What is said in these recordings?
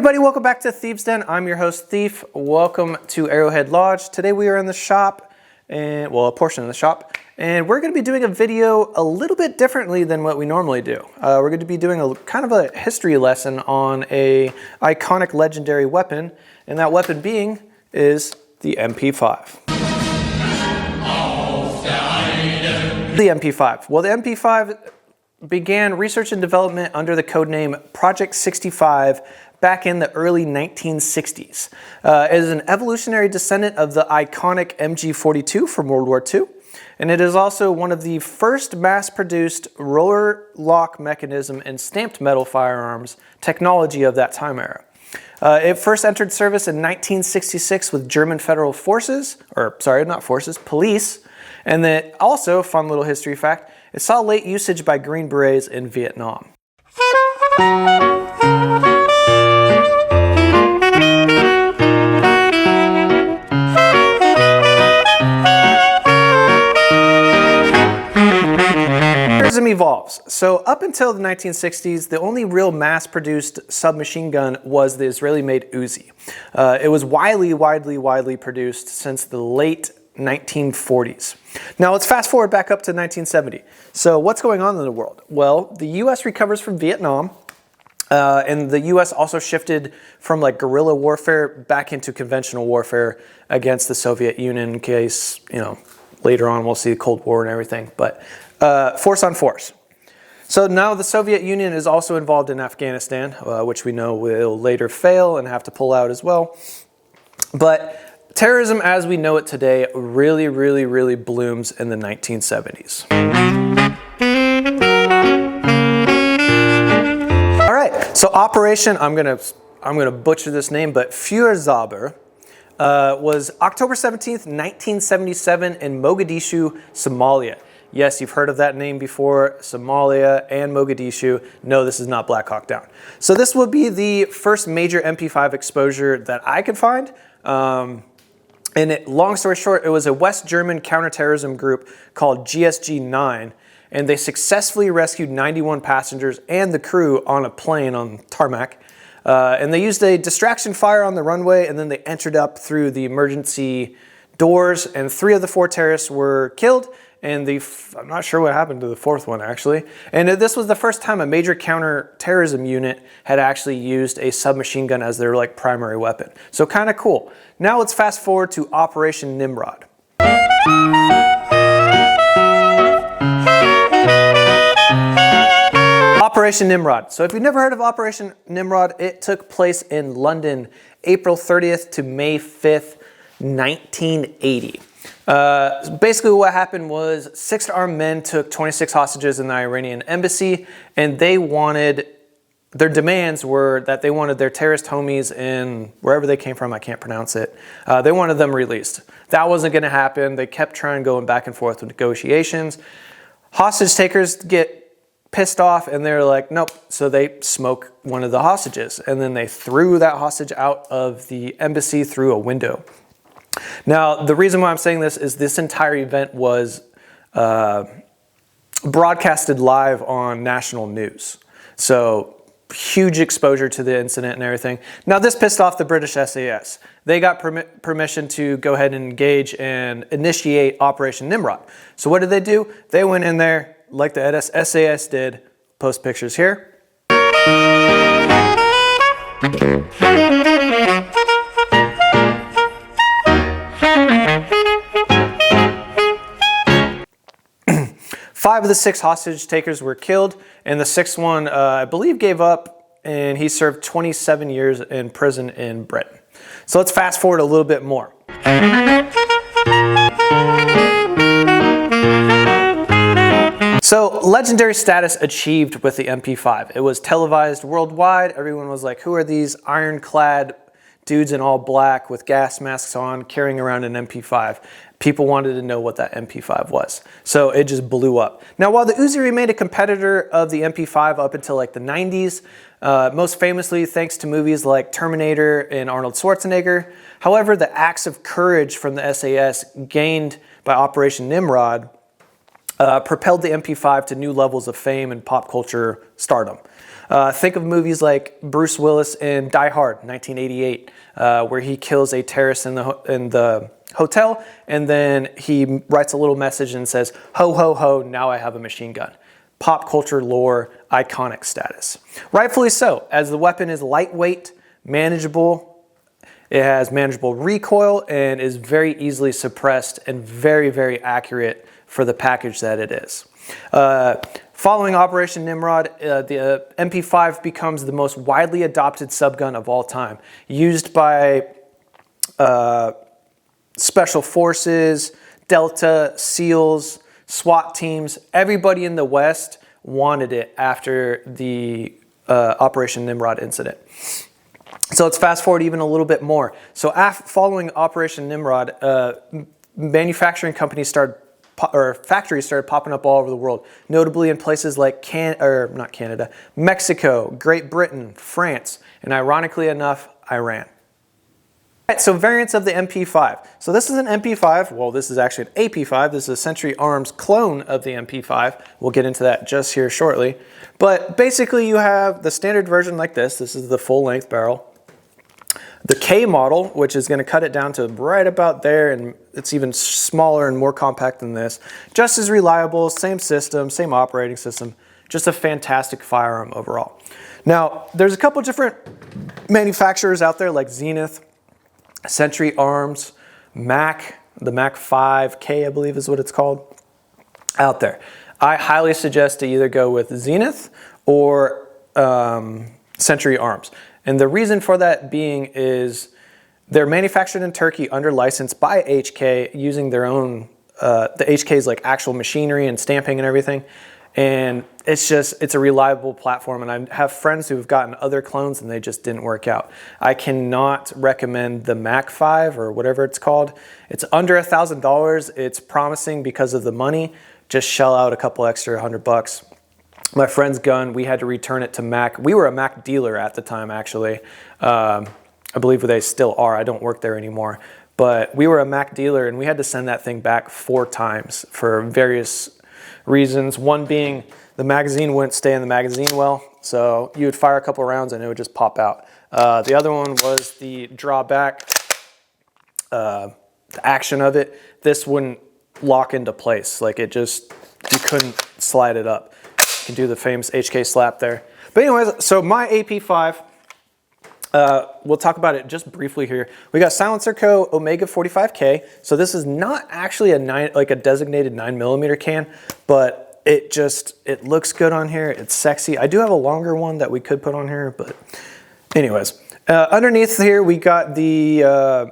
everybody, welcome back to Thieves Den. I'm your host, Thief. Welcome to Arrowhead Lodge. Today we are in the shop, and well, a portion of the shop, and we're going to be doing a video a little bit differently than what we normally do. We're going to be doing a kind of a history lesson on a iconic legendary weapon, and that weapon being is the MP5. The MP5. Well, the MP5 began research and development under the codename Project 65 back in the early 1960s. It is an evolutionary descendant of the iconic MG42 from World War II, and it is also one of the first mass-produced roller lock mechanism and stamped metal firearms technology of that time era. It first entered service in 1966 with German federal forces, or sorry, not forces, police, and then also, fun little history fact, it saw late usage by Green Berets in Vietnam. Terrorism evolves. So up until the 1960s, the only real mass-produced submachine gun was the Israeli-made Uzi. It was widely produced since the late 1940s. Now let's fast forward back up to 1970. So what's going on in the world? Well, the US recovers from Vietnam, and the US also shifted from like guerrilla warfare back into conventional warfare against the Soviet Union in case, you know, later on we'll see the Cold War and everything, but force on force. So now the Soviet Union is also involved in Afghanistan, which we know will later fail and have to pull out as well. But terrorism as we know it today really blooms in the 1970s. All right, so Operation, I'm gonna butcher this name, but Führerzauber was October 17th, 1977 in Mogadishu, Somalia. Yes, you've heard of that name before, Somalia and Mogadishu. No, this is not Black Hawk Down. So this will be the first major MP5 exposure that I could find. And long story short, it was a West German counterterrorism group called GSG-9, and they successfully rescued 91 passengers and the crew on a plane on tarmac. And they used a distraction fire on the runway, and then they entered up through the emergency doors, and 3 of the 4 terrorists were killed, and I'm not sure what happened to the 4th one actually. And this was the first time a major counterterrorism unit had actually used a submachine gun as their like primary weapon. So kind of cool. Now let's fast forward to Operation Nimrod. Operation Nimrod. So if you've never heard of Operation Nimrod, it took place in London, April 30th to May 5th, 1980. Basically what happened was 6 armed men took 26 hostages in the Iranian embassy, and their demands were that they wanted their terrorist homies in wherever they came from, I can't pronounce it, they wanted them released. That wasn't going to happen. They kept going back and forth with negotiations. Hostage takers get pissed off and they're like, nope. So they smoke one of the hostages, and then they threw that hostage out of the embassy through a window. Now, the reason why I'm saying this is this entire event was broadcasted live on national news. So huge exposure to the incident and everything. Now, this pissed off the British SAS. They got permission to go ahead and engage and initiate Operation Nimrod. So what did they do? They went in there like the SAS did. Post pictures here. 5 of the 6 hostage takers were killed, and the 6th one, I believe, gave up, and he served 27 years in prison in Britain. So let's fast forward a little bit more. So legendary status achieved with the MP5. It was televised worldwide. Everyone was like, who are these ironclad dudes in all black with gas masks on carrying around an MP5? People wanted to know what that MP5 was. So it just blew up. Now, while the Uzi remained a competitor of the MP5 up until like the 90s, most famously thanks to movies like Terminator and Arnold Schwarzenegger, however, the acts of courage from the SAS gained by Operation Nimrod propelled the MP5 to new levels of fame and pop culture stardom. Think of movies like Bruce Willis in Die Hard, 1988, where he kills a terrorist in the hotel, and then he writes a little message and says, "Ho, ho, ho, now I have a machine gun." Pop culture lore, iconic status. Rightfully so, as the weapon is lightweight, manageable, it has manageable recoil, and is very easily suppressed and very, very accurate for the package that it is. Following Operation Nimrod, the MP5 becomes the most widely adopted subgun of all time, used by Special Forces, Delta, SEALs, SWAT teams. Everybody in the West wanted it after the Operation Nimrod incident. So let's fast forward even a little bit more. So following Operation Nimrod, manufacturing companies factories started popping up all over the world, notably in places like Mexico, Great Britain, France, and ironically enough, Iran. Right, so variants of the MP5. So this is an MP5. Well, this is actually an AP5. This is a Century Arms clone of the MP5. We'll get into that just here shortly. But basically you have the standard version like this. This is the full length barrel. The K model, which is going to cut it down to right about there, and it's even smaller and more compact than this. Just as reliable, same system, same operating system. Just a fantastic firearm overall. Now, there's a couple different manufacturers out there like Zenith, Century Arms, Mac, the Mac 5K, I believe is what it's called, out there. I highly suggest to either go with Zenith or Century Arms. And the reason for that being is they're manufactured in Turkey under license by HK using their own, the HK's like actual machinery and stamping and everything. And it's a reliable platform, and I have friends who've gotten other clones and they just didn't work out. I cannot recommend the Mac 5 or whatever it's called. It's under $1,000. It's promising because of the money. Just shell out a couple extra $100. My friend's gun, we had to return it to Mac. We were a Mac dealer at the time, actually. I believe they still are. I don't work there anymore. But we were a Mac dealer, and we had to send that thing back 4 times for various reasons. One being the magazine wouldn't stay in the magazine well, so you would fire a couple rounds and it would just pop out. The other one was the drawback, the action of it. This wouldn't lock into place. Like you couldn't slide it up. You can do the famous HK slap there. But anyways, so my AP5, we'll talk about it just briefly here. We got Silencer Co. Omega 45K. So this is not actually a designated 9mm can, but it looks good on here. It's sexy. I do have a longer one that we could put on here, but anyways. Underneath here, we got the,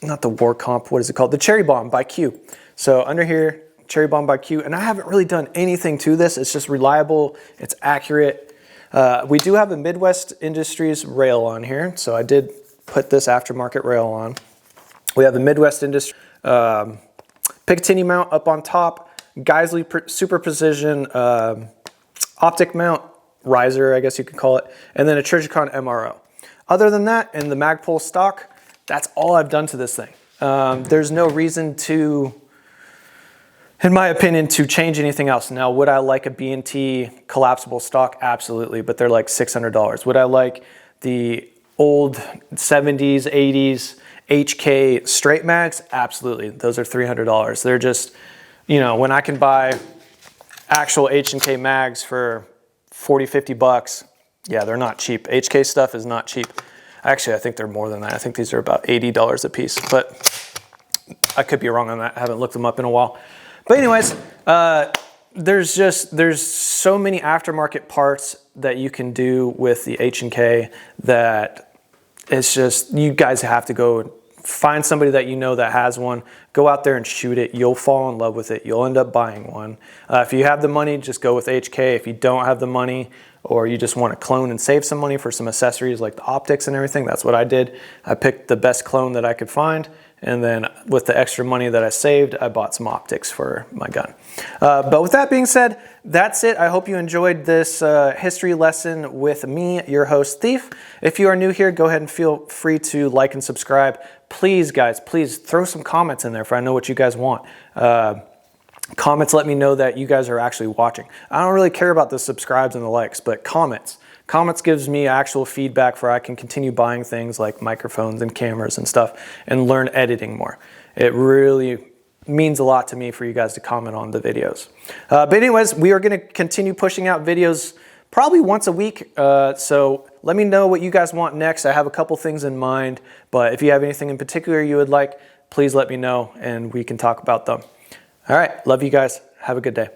not the War Comp, what is it called? The Cherry Bomb by Q. So under here, Cherry Bomb by Q. And I haven't really done anything to this. It's just reliable. It's accurate. We do have a Midwest Industries rail on here, so I did put this aftermarket rail on. We have the Midwest Industries Picatinny mount up on top, Geisley Super Precision optic mount, riser I guess you could call it, and then a Trijicon MRO. Other than that, in the Magpul stock, that's all I've done to this thing. There's no reason to, in my opinion, to change anything else. Now, would I like a B&T collapsible stock? Absolutely, but they're like $600. Would I like the old 70s, 80s HK straight mags? Absolutely, those are $300. They're just, you know, when I can buy actual H&K mags for 40, 50 bucks, yeah, they're not cheap. HK stuff is not cheap. Actually, I think they're more than that. I think these are about $80 a piece, but I could be wrong on that. I haven't looked them up in a while. But anyways, there's so many aftermarket parts that you can do with the H&K that it's just, you guys have to go find somebody that you know that has one, go out there and shoot it. You'll fall in love with it. You'll end up buying one. If you have the money, just go with HK. If you don't have the money, or you just want to clone and save some money for some accessories like the optics and everything, that's what I did. I picked the best clone that I could find, and then with the extra money that I saved, I bought some optics for my gun. But with that being said, that's it. I hope you enjoyed this history lesson with me, your host, Thief. If you are new here, go ahead and feel free to like and subscribe. Please, guys, please throw some comments in there for I know what you guys want. Comments let me know that you guys are actually watching. I don't really care about the subscribes and the likes, but comments. Comments gives me actual feedback for I can continue buying things like microphones and cameras and stuff and learn editing more. It really means a lot to me for you guys to comment on the videos. But anyways, we are going to continue pushing out videos probably once a week. So let me know what you guys want next. I have a couple things in mind, but if you have anything in particular you would like, please let me know and we can talk about them. All right, love you guys. Have a good day.